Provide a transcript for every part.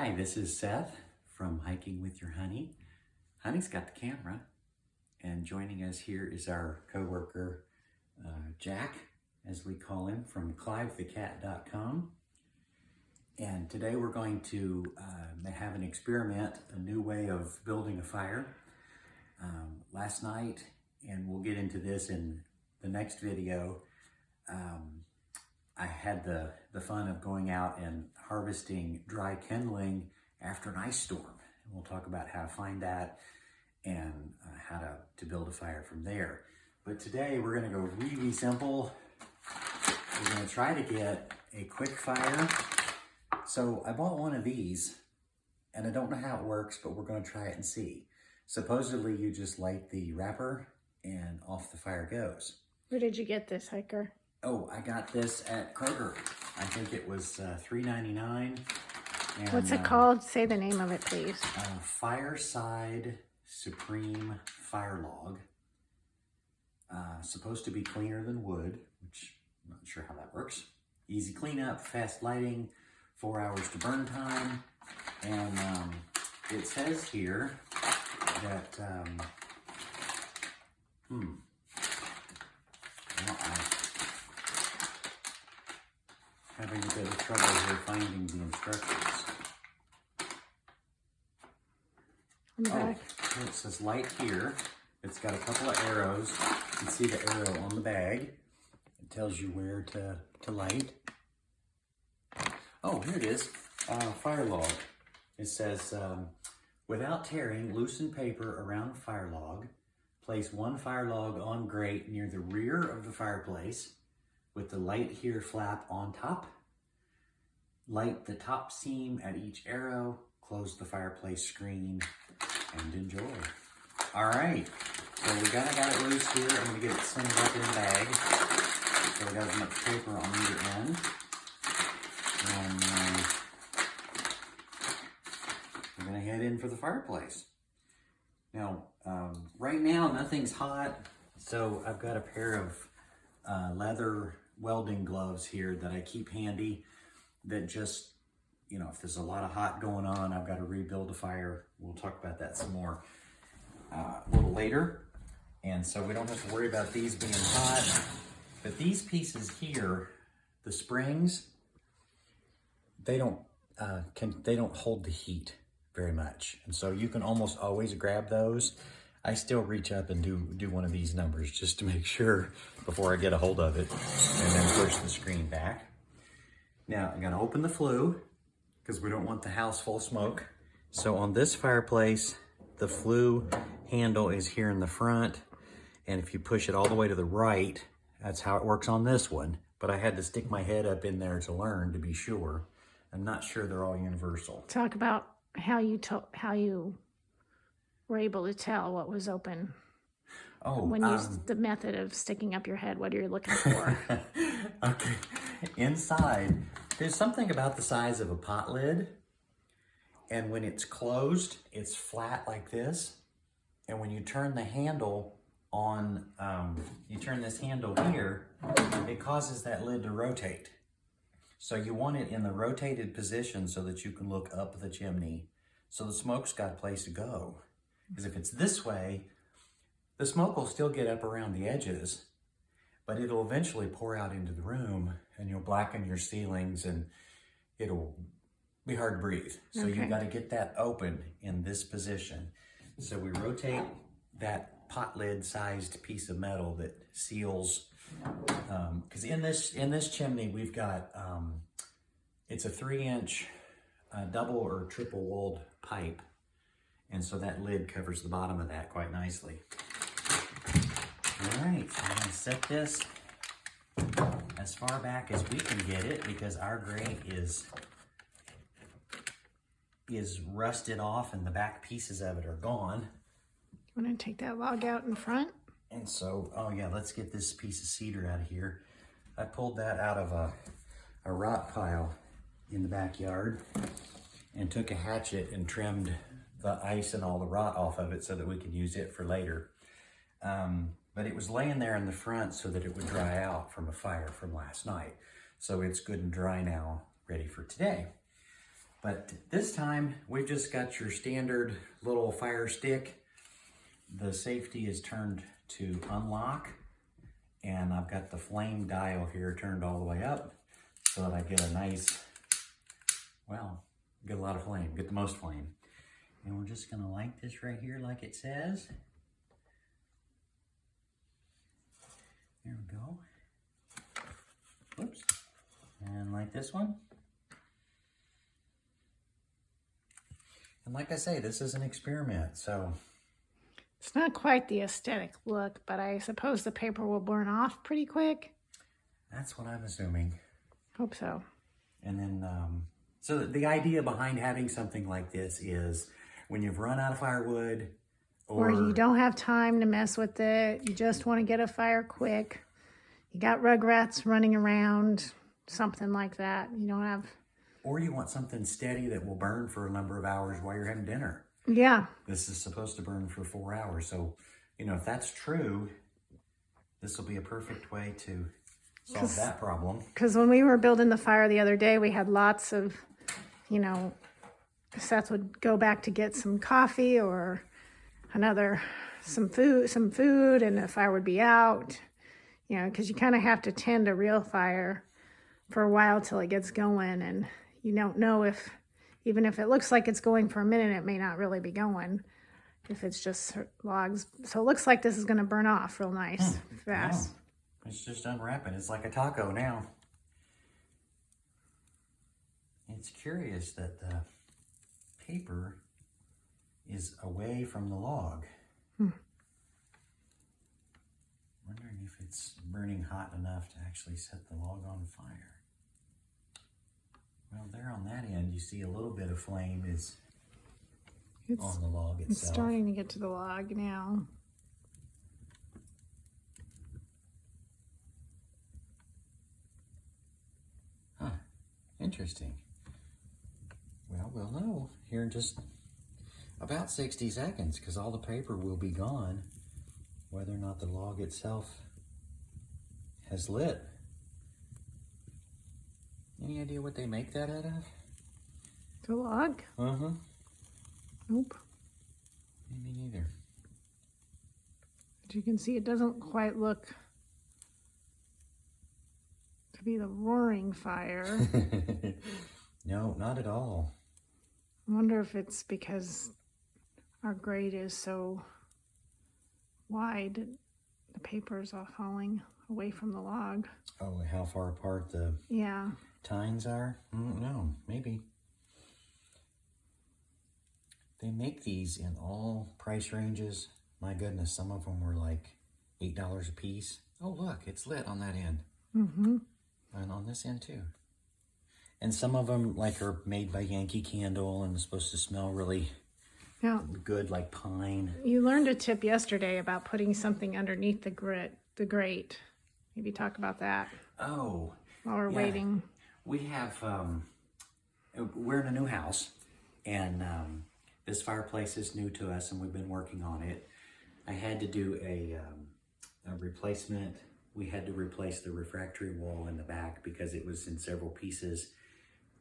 Hi, this is Seth from Hiking with Your Honey. Honey's got the camera, and joining us here is our coworker, Jack, as we call him, from clivethecat.com. And today we're going to have an experiment, a new way of building a fire. Last night, and we'll get into this in the next video, I had the fun of going out and harvesting dry kindling after an ice storm. And we'll talk about how to find that and how to build a fire from there. But today we're gonna go really simple. We're gonna try to get a quick fire. So I bought one of these, and I don't know how it works, but we're gonna try it and see. Supposedly you just light the wrapper and off the fire goes. Where did you get this, hiker? Oh, I got this at Kroger. I think it was $3.99. And, What's it called? Say the name of it, please. Fireside Supreme Fire Log. Supposed to be cleaner than wood, which I'm not sure how that works. Easy cleanup, fast lighting, 4 hours to burn time. And it says here that, well, I'm having a bit of trouble here finding the instructions. On the back. Here it says light here. It's got a couple of arrows. You can see the arrow on the bag. It tells you where to light. Oh, here it is. Fire log. It says, without tearing, loosen paper around a fire log. Place one fire log on grate near the rear of the fireplace with the light here flap on top. Light the top seam at each arrow. Close the fireplace screen and enjoy. All right, so we got it loose here. I'm gonna get it centered up in the bag. So we got as much paper on either end. And we're gonna head in for the fireplace. Now, right now nothing's hot, so I've got a pair of leather welding gloves here that I keep handy that just, you know, if there's a lot of hot going on, I've got to rebuild a fire. We'll talk about that some more a little later. And so we don't have to worry about these being hot. But these pieces here, the springs, they don't hold the heat very much. And so you can almost always grab those. I still reach up and do one of these numbers just to make sure before I get a hold of it, and then push the screen back. Now I'm gonna open the flue because we don't want the house full of smoke. So on this fireplace, the flue handle is here in the front, and if you push it all the way to the right, that's how it works on this one. But I had to stick my head up in there to learn to be sure. I'm not sure they're all universal. Talk about how you were able to tell what was open. Oh, when you the method of sticking up your head, what are you looking for? Okay, inside, there's something about the size of a pot lid, and when it's closed, it's flat like this, and when you turn the handle on, you turn this handle here, it causes that lid to rotate. So you want it in the rotated position so that you can look up the chimney, so the smoke's got a place to go. Because if it's this way, the smoke will still get up around the edges, but it'll eventually pour out into the room, and you'll blacken your ceilings, and it'll be hard to breathe. So Okay. You've got to get that open in this position. So we rotate that pot lid sized piece of metal that seals, because in this chimney we've got, it's a 3-inch double or triple walled pipe. And so that lid covers the bottom of that quite nicely. All right, so I'm gonna set this as far back as we can get it because our grate is rusted off and the back pieces of it are gone. I'm going to take that log out in front. And so, oh yeah, let's get this piece of cedar out of here. I pulled that out of a rock pile in the backyard and took a hatchet and trimmed the ice and all the rot off of it so that we could use it for later. But it was laying there in the front so that it would dry out from a fire from last night. So it's good and dry now, ready for today. But this time, we've just got your standard little fire stick. The safety is turned to unlock, and I've got the flame dial here turned all the way up so that I get a nice, well, get a lot of flame, get the most flame. And we're just gonna light this right here like it says. There we go. Whoops. And light this one. And like I say, this is an experiment, so. It's not quite the aesthetic look, but I suppose the paper will burn off pretty quick. That's what I'm assuming. Hope so. And then, so the idea behind having something like this is when you've run out of firewood Or you don't have time to mess with it. You just want to get a fire quick. You got rugrats running around, something like that. You don't have... Or you want something steady that will burn for a number of hours while you're having dinner. Yeah. This is supposed to burn for 4 hours. So, you know, if that's true, this will be a perfect way to solve that problem. Because when we were building the fire the other day, we had lots of, you know, Seth would go back to get some coffee or some food, and the fire would be out, you know, because you kind of have to tend a real fire for a while till it gets going, and you don't know if, even if it looks like it's going for a minute, it may not really be going if it's just logs. So it looks like this is going to burn off real nice, fast. No, it's just unwrapping. It's like a taco now. It's curious that the paper is away from the log. Wondering if it's burning hot enough to actually set the log on fire. Well, there on that end, you see a little bit of flame is on the log itself. It's starting to get to the log now. Huh, interesting. Well, we'll know here in just about 60 seconds because all the paper will be gone, whether or not the log itself has lit. Any idea what they make that out of? The log? Uh-huh. Nope. Me neither. But you can see it doesn't quite look to be the roaring fire. No, not at all. I wonder if it's because our grate is so wide, the paper is all falling away from the log. Oh, how far apart the tines are? No, maybe. They make these in all price ranges. My goodness, some of them were like $8 a piece. Oh, look, it's lit on that end. Mm-hmm. And on this end too. And some of them like are made by Yankee Candle and are supposed to smell really good, like pine. You learned a tip yesterday about putting something underneath the grate. Maybe talk about that. Oh. While we're waiting. We have, we're in a new house, and this fireplace is new to us, and we've been working on it. I had to do a replacement. We had to replace the refractory wall in the back because it was in several pieces.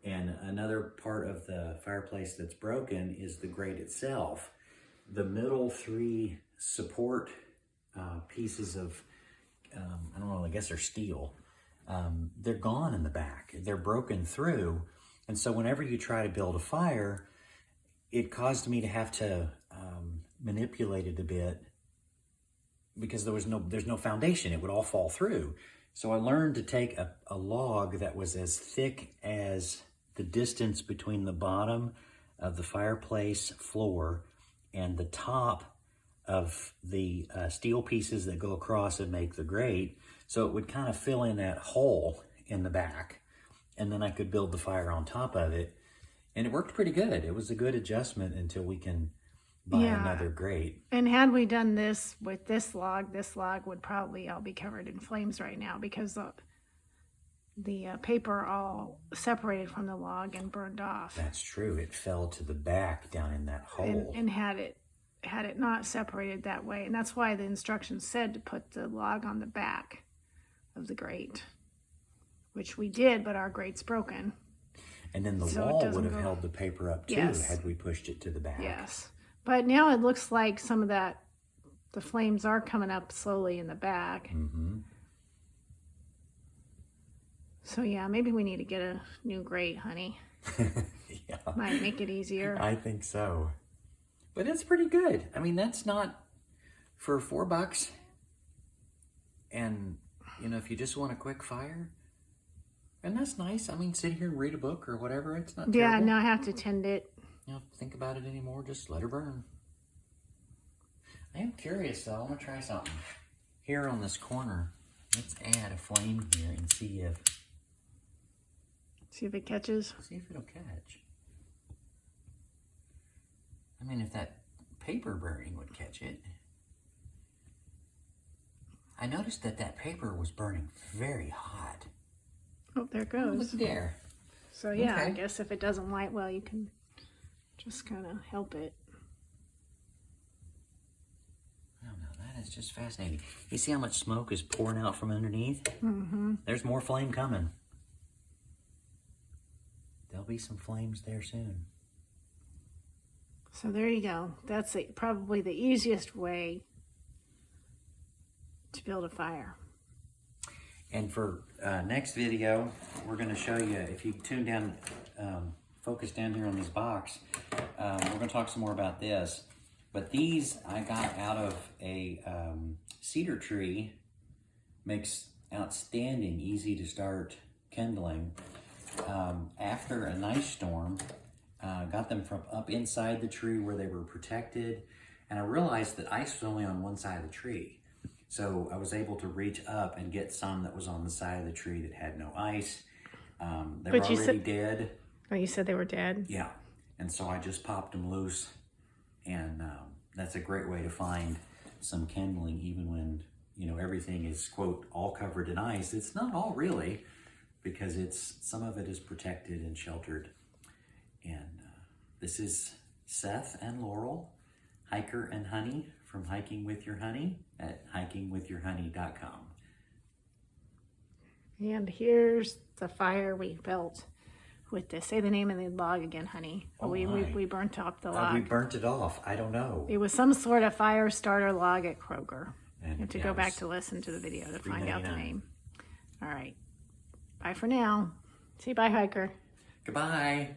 And another part of the fireplace that's broken is the grate itself. The middle three support pieces of, I don't know, I guess they're steel. They're gone in the back. They're broken through. And so whenever you try to build a fire, it caused me to have to manipulate it a bit because there's no foundation. It would all fall through. So I learned to take a log that was as thick as the distance between the bottom of the fireplace floor and the top of the steel pieces that go across and make the grate. So it would kind of fill in that hole in the back, and then I could build the fire on top of it. And it worked pretty good. It was a good adjustment until we can buy another grate. And had we done this with this log would probably all be covered in flames right now because the paper all separated from the log and burned off. That's true. It fell to the back down in that hole. And had it not separated that way, and that's why the instructions said to put the log on the back of the grate, which we did, but our grate's broken. And then the So it wall doesn't would have go- held the paper up too Yes. had we pushed it to the back. Yes. But now it looks like some of that, the flames are coming up slowly in the back. Mm-hmm. So yeah, maybe we need to get a new grate, honey. Yeah. Might make it easier. I think so. But it's pretty good. I mean, that's not for $4. And, you know, if you just want a quick fire, and that's nice. I mean, sit here and read a book or whatever. It's not Yeah, terrible. now I have to tend it. You know, think about it anymore. Just let her burn. I am curious, though. I'm going to try something. Here on this corner, let's add a flame here and see if See if it catches. it'll catch. I mean, if that paper burning would catch it. I noticed that paper was burning very hot. Oh, there it Oh, goes. look there. So yeah, I Okay. guess if it doesn't light well, you can just kind of help it. I don't know. That is just fascinating. You see how much smoke is pouring out from underneath? Mm-hmm. There's more flame coming. There'll be some flames there soon. So there you go. That's probably the easiest way to build a fire. And for next video, we're going to show you, if you tune down, focus down here on this box, we're going to talk some more about this. But these I got out of a cedar tree. Makes outstanding, easy to start kindling. After a nice storm, got them from up inside the tree where they were protected. And I realized that ice was only on one side of the tree. So I was able to reach up and get some that was on the side of the tree that had no ice. They were But you already dead. Oh, you said they were dead? Yeah. And so I just popped them loose. And that's a great way to find some kindling even when, you know, everything is, quote, all covered in ice. It's not all really, because some of it is protected and sheltered. And this is Seth and Laurel, Hiker and Honey, from Hiking With Your Honey at hikingwithyourhoney.com. And here's the fire we built with this. Say the name of the log again, honey. Oh, we my. burnt off the We log. burnt it off. I don't know. It was some sort of fire starter log at Kroger. And You have to yeah, go it back was to listen to the video to find out the $3.99. name. All right. Bye for now. See you, bye, hiker. Goodbye.